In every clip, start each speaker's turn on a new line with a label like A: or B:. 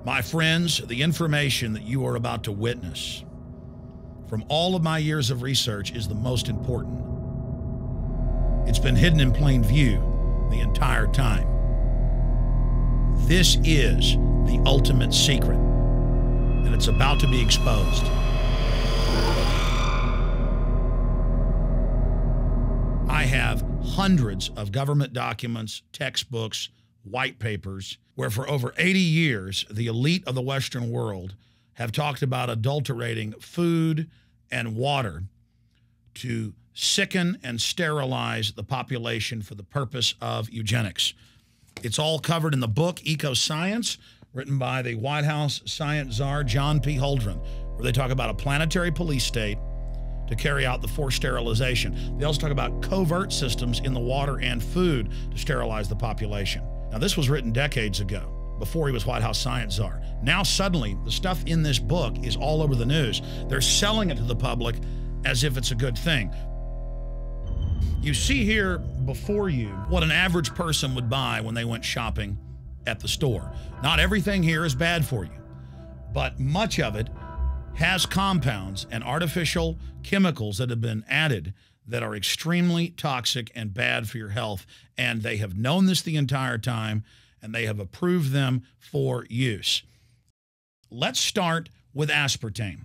A: My friends, the information that you are about to witness from all of my years of research is the most important. It's been hidden in plain view the entire time. This is the ultimate secret, and it's about to be exposed. I have hundreds of government documents, textbooks, white papers, where for over 80 years, the elite of the Western world have talked about adulterating food and water to sicken and sterilize the population for the purpose of eugenics. It's all covered in the book Eco-Science, written by the White House science czar, John P. Holdren, where they talk about a planetary police state to carry out the forced sterilization. They also talk about covert systems in the water and food to sterilize the population. Now, this was written decades ago, before he was White House science czar. Now, suddenly, the stuff in this book is all over the news. They're selling it to the public as if it's a good thing. You see here before you what an average person would buy when they went shopping at the store. Not everything here is bad for you, but much of it has compounds and artificial chemicals that have been added that are extremely toxic and bad for your health. And they have known this the entire time, and they have approved them for use. Let's start with aspartame.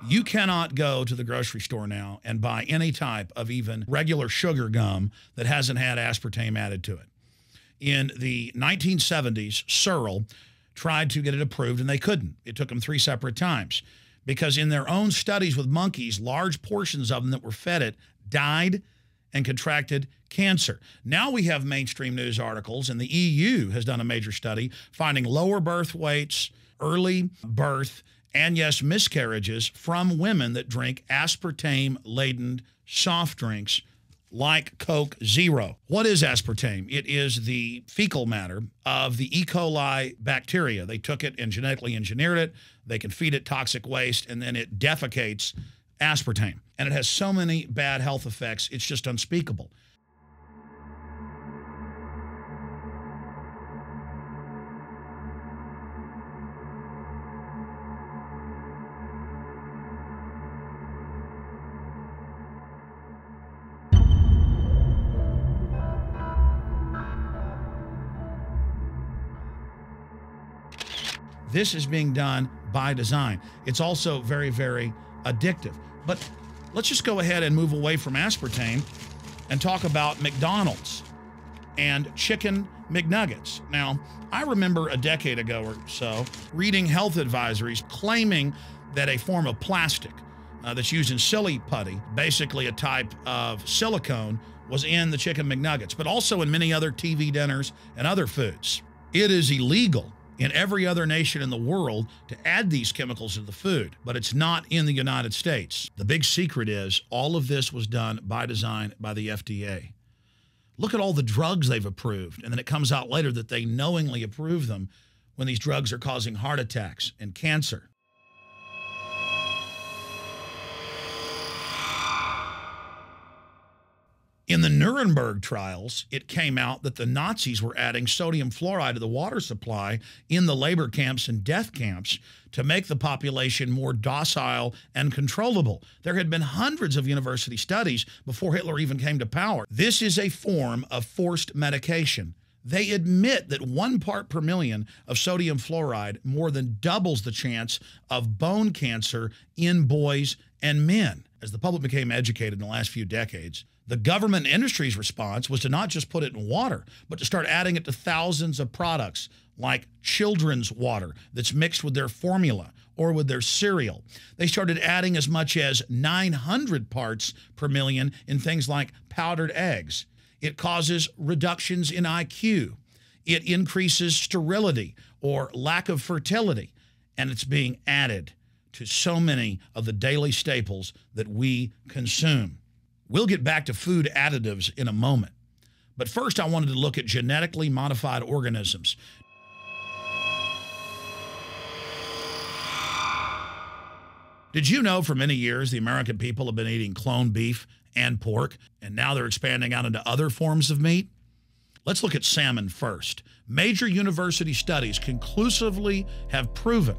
A: You cannot go to the grocery store now and buy any type of even regular sugar gum that hasn't had aspartame added to it. In the 1970s, Searle tried to get it approved, and they couldn't. It took them 3 separate times because in their own studies with monkeys, large portions of them that were fed it died and contracted cancer. Now we have mainstream news articles, and the EU has done a major study finding lower birth weights, early birth, and yes, miscarriages from women that drink aspartame-laden soft drinks like Coke Zero. What is aspartame? It is the fecal matter of the E. coli bacteria. They took it and genetically engineered it. They can feed it toxic waste, and then it defecates aspartame. And it has so many bad health effects, it's just unspeakable. This is being done by design. It's also very, very addictive. But let's just go ahead and move away from aspartame and talk about McDonald's and chicken McNuggets. Now, I remember a decade ago or so reading health advisories claiming that a form of plastic that's used in silly putty, basically a type of silicone, was in the chicken McNuggets, but also in many other TV dinners and other foods. It is illegal in every other nation in the world to add these chemicals to the food, but it's not in the United States. The big secret is all of this was done by design by the FDA. Look at all the drugs they've approved, and then it comes out later that they knowingly approve them when these drugs are causing heart attacks and cancer. In the Nuremberg trials, it came out that the Nazis were adding sodium fluoride to the water supply in the labor camps and death camps to make the population more docile and controllable. There had been hundreds of university studies before Hitler even came to power. This is a form of forced medication. They admit that 1 part per million of sodium fluoride more than doubles the chance of bone cancer in boys and men. As the public became educated in the last few decades, the government and industry's response was to not just put it in water, but to start adding it to thousands of products like children's water that's mixed with their formula or with their cereal. They started adding as much as 900 parts per million in things like powdered eggs. It causes reductions in IQ. It increases sterility or lack of fertility, and it's being added to so many of the daily staples that we consume. We'll get back to food additives in a moment. But first, I wanted to look at genetically modified organisms. Did you know for many years the American people have been eating cloned beef and pork, and now they're expanding out into other forms of meat? Let's look at salmon first. Major university studies conclusively have proven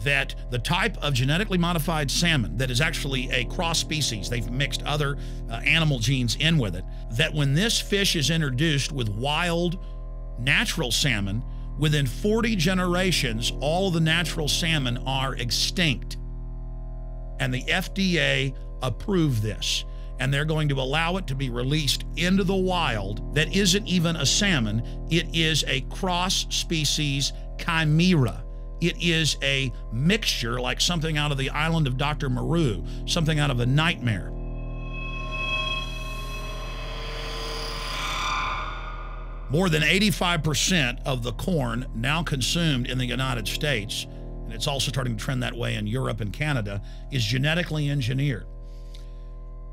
A: that the type of genetically modified salmon that is actually a cross species, they've mixed other animal genes in with it, that when this fish is introduced with wild natural salmon, within 40 generations, all of the natural salmon are extinct. And the FDA approved this. And they're going to allow it to be released into the wild that isn't even a salmon. It is a cross-species chimera. It is a mixture like something out of the island of Dr. Moreau, something out of a nightmare. More than 85% of the corn now consumed in the United States, and it's also starting to trend that way in Europe and Canada, is genetically engineered.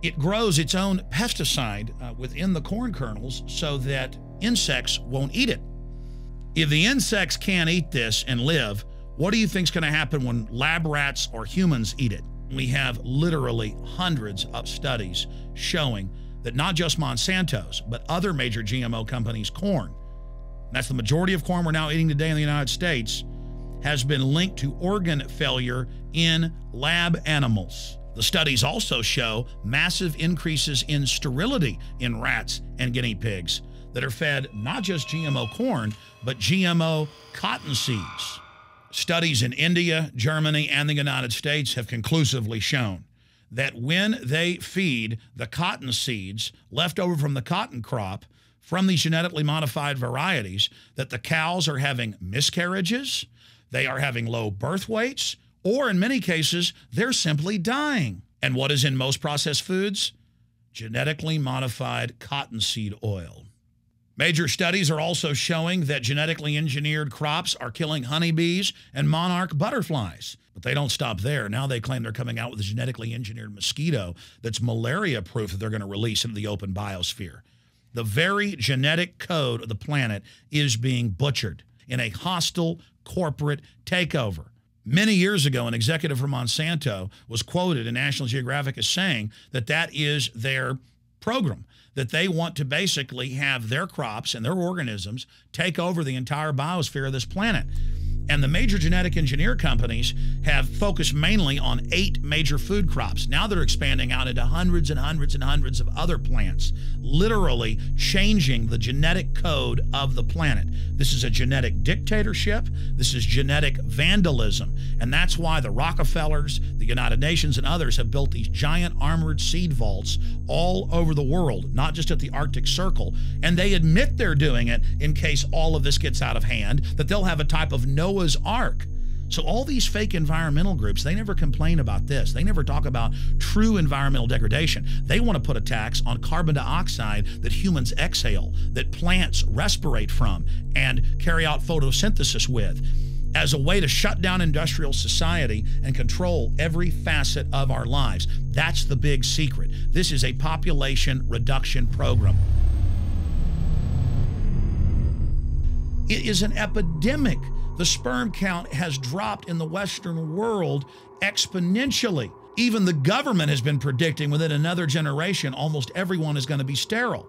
A: It grows its own pesticide within the corn kernels so that insects won't eat it. If the insects can't eat this and live, what do you think is going to happen when lab rats or humans eat it? We have literally hundreds of studies showing that not just Monsanto's, but other major GMO companies' corn, that's the majority of corn we're now eating today in the United States, has been linked to organ failure in lab animals. The studies also show massive increases in sterility in rats and guinea pigs that are fed not just GMO corn, but GMO cotton seeds. Studies in India, Germany, and the United States have conclusively shown that when they feed the cotton seeds left over from the cotton crop from these genetically modified varieties, that the cows are having miscarriages, they are having low birth weights, or in many cases, they're simply dying. And what is in most processed foods? Genetically modified cottonseed oil. Major studies are also showing that genetically engineered crops are killing honeybees and monarch butterflies. But they don't stop there. Now they claim they're coming out with a genetically engineered mosquito that's malaria-proof that they're going to release into the open biosphere. The very genetic code of the planet is being butchered in a hostile corporate takeover. Many years ago, an executive from Monsanto was quoted in National Geographic as saying that that is their program, that they want to basically have their crops and their organisms take over the entire biosphere of this planet. And the major genetic engineer companies have focused mainly on 8 major food crops. Now they're expanding out into hundreds and hundreds and hundreds of other plants, literally changing the genetic code of the planet. This is a genetic dictatorship. This is genetic vandalism. And that's why the Rockefellers, the United Nations, and others have built these giant armored seed vaults all over the world, not just at the Arctic Circle. And they admit they're doing it in case all of this gets out of hand, that they'll have a type of Noah's Ark. So all these fake environmental groups, they never complain about this. They never talk about true environmental degradation. They want to put a tax on carbon dioxide that humans exhale, that plants respirate from and carry out photosynthesis with, as a way to shut down industrial society and control every facet of our lives. That's the big secret. This is a population reduction program. It is an epidemic. The sperm count has dropped in the Western world exponentially. Even the government has been predicting within another generation, almost everyone is going to be sterile.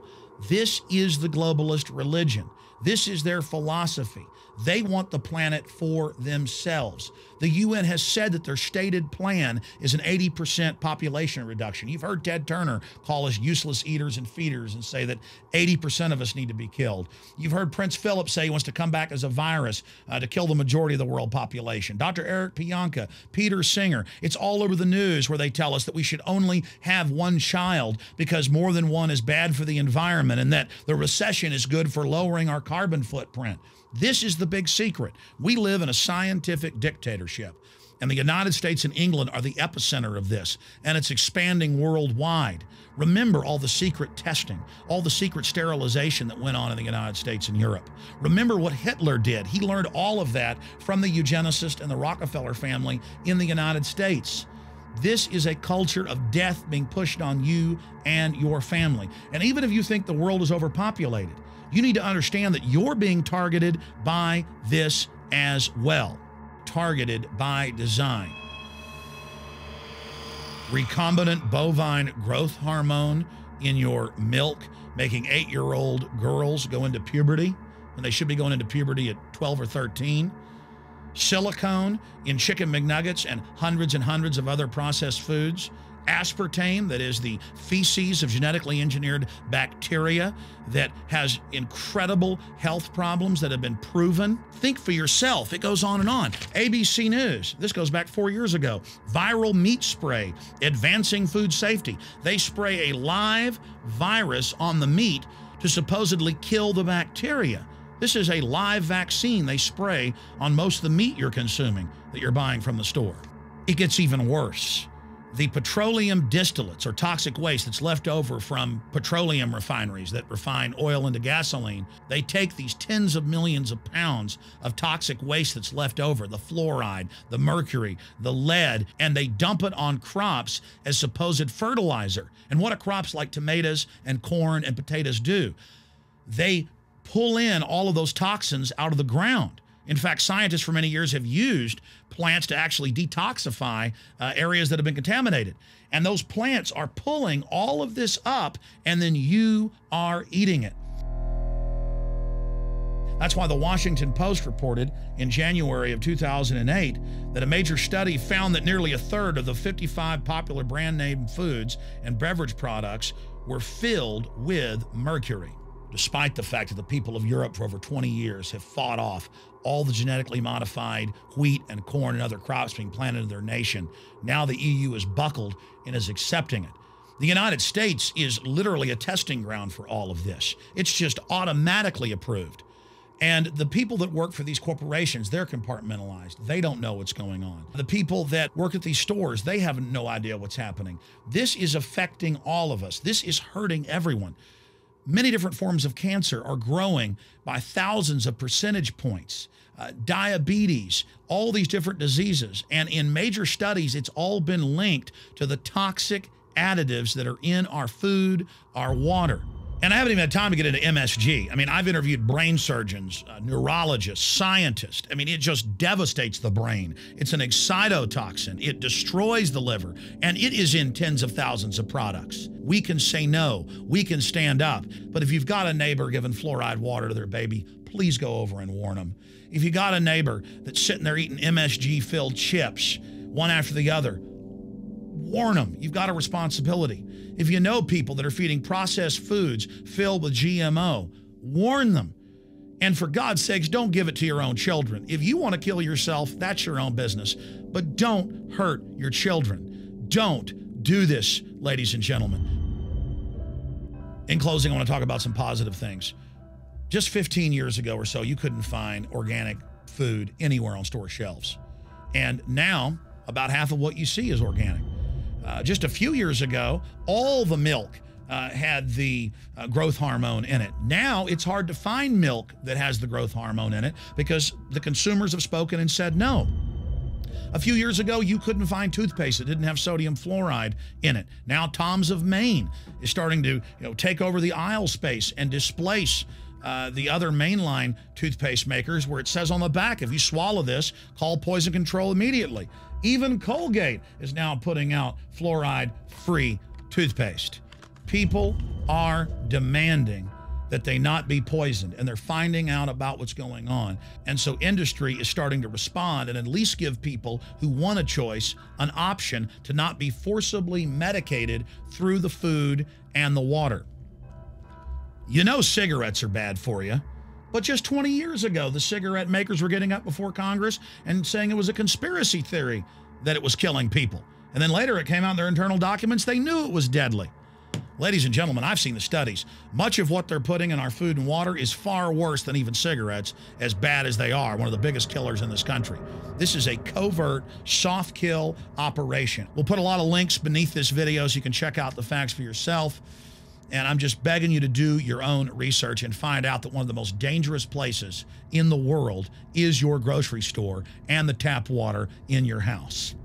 A: This is the globalist religion. This is their philosophy. They want the planet for themselves. The UN has said that their stated plan is an 80% population reduction. You've heard Ted Turner call us useless eaters and feeders and say that 80% of us need to be killed. You've heard Prince Philip say he wants to come back as a virus to kill the majority of the world population. Dr. Eric Pianka, Peter Singer, it's all over the news where they tell us that we should only have one child because more than one is bad for the environment and that the recession is good for lowering our carbon footprint. This is the big secret. We live in a scientific dictatorship, and the United States and England are the epicenter of this, and it's expanding worldwide. Remember all the secret testing, all the secret sterilization that went on in the United States and Europe. Remember what Hitler did. He learned all of that from the eugenicist and the Rockefeller family in the United States. This is a culture of death being pushed on you and your family. And even if you think the world is overpopulated, you need to understand that you're being targeted by this as well. Targeted by design. Recombinant bovine growth hormone in your milk making 8-year-old girls go into puberty when they should be going into puberty at 12 or 13. Silicone in chicken McNuggets and hundreds of other processed foods. Aspartame, that is the feces of genetically engineered bacteria that has incredible health problems that have been proven. Think for yourself. It goes on and on. ABC News, this goes back 4 years ago. Viral meat spray, advancing food safety. They spray a live virus on the meat to supposedly kill the bacteria. This is a live vaccine they spray on most of the meat you're consuming that you're buying from the store. It gets even worse. The petroleum distillates, or toxic waste that's left over from petroleum refineries that refine oil into gasoline, they take these tens of millions of pounds of toxic waste that's left over, the fluoride, the mercury, the lead, and they dump it on crops as supposed fertilizer. And what do crops like tomatoes and corn and potatoes do? They pull in all of those toxins out of the ground. In fact, scientists for many years have used plants to actually detoxify areas that have been contaminated. And those plants are pulling all of this up, and then you are eating it. That's why the Washington Post reported in January of 2008 that a major study found that nearly a third of the 55 popular brand name foods and beverage products were filled with mercury. Despite the fact that the people of Europe for over 20 years have fought off all the genetically modified wheat and corn and other crops being planted in their nation, now the EU is buckled and is accepting it. The United States is literally a testing ground for all of this. It's just automatically approved. And the people that work for these corporations, they're compartmentalized. They don't know what's going on. The people that work at these stores, they have no idea what's happening. This is affecting all of us. This is hurting everyone. Many different forms of cancer are growing by thousands of percentage points. Diabetes, all these different diseases. And in major studies, it's all been linked to the toxic additives that are in our food, our water. And I haven't even had time to get into MSG. I mean, I've interviewed brain surgeons, neurologists, scientists. I mean, it just devastates the brain. It's an excitotoxin. It destroys the liver, and it is in tens of thousands of products. We can say no. We can stand up. But if you've got a neighbor giving fluoride water to their baby, please go over and warn them. If you got a neighbor that's sitting there eating MSG-filled chips, one after the other, warn them. You've got a responsibility. If you know people that are feeding processed foods filled with GMO, warn them. And for God's sakes, don't give it to your own children. If you want to kill yourself, that's your own business. But don't hurt your children. Don't do this, ladies and gentlemen. In closing, I want to talk about some positive things. Just 15 years ago or so, you couldn't find organic food anywhere on store shelves. And now, about half of what you see is organic. Just a few years ago, all the milk had the growth hormone in it. Now it's hard to find milk that has the growth hormone in it because the consumers have spoken and said no. A few years ago, you couldn't find toothpaste that didn't have sodium fluoride in it. Now Tom's of Maine is starting to take over the aisle space and displace the other mainline toothpaste makers, where it says on the back, if you swallow this, call poison control immediately. Even Colgate is now putting out fluoride-free toothpaste. People are demanding that they not be poisoned, and they're finding out about what's going on. And so industry is starting to respond and at least give people who want a choice an option to not be forcibly medicated through the food and the water. You know cigarettes are bad for you, but just 20 years ago, the cigarette makers were getting up before Congress and saying it was a conspiracy theory that it was killing people. And then later it came out in their internal documents, they knew it was deadly. Ladies and gentlemen, I've seen the studies. Much of what they're putting in our food and water is far worse than even cigarettes, as bad as they are, one of the biggest killers in this country. This is a covert, soft kill operation. We'll put a lot of links beneath this video so you can check out the facts for yourself. And I'm just begging you to do your own research and find out that one of the most dangerous places in the world is your grocery store and the tap water in your house.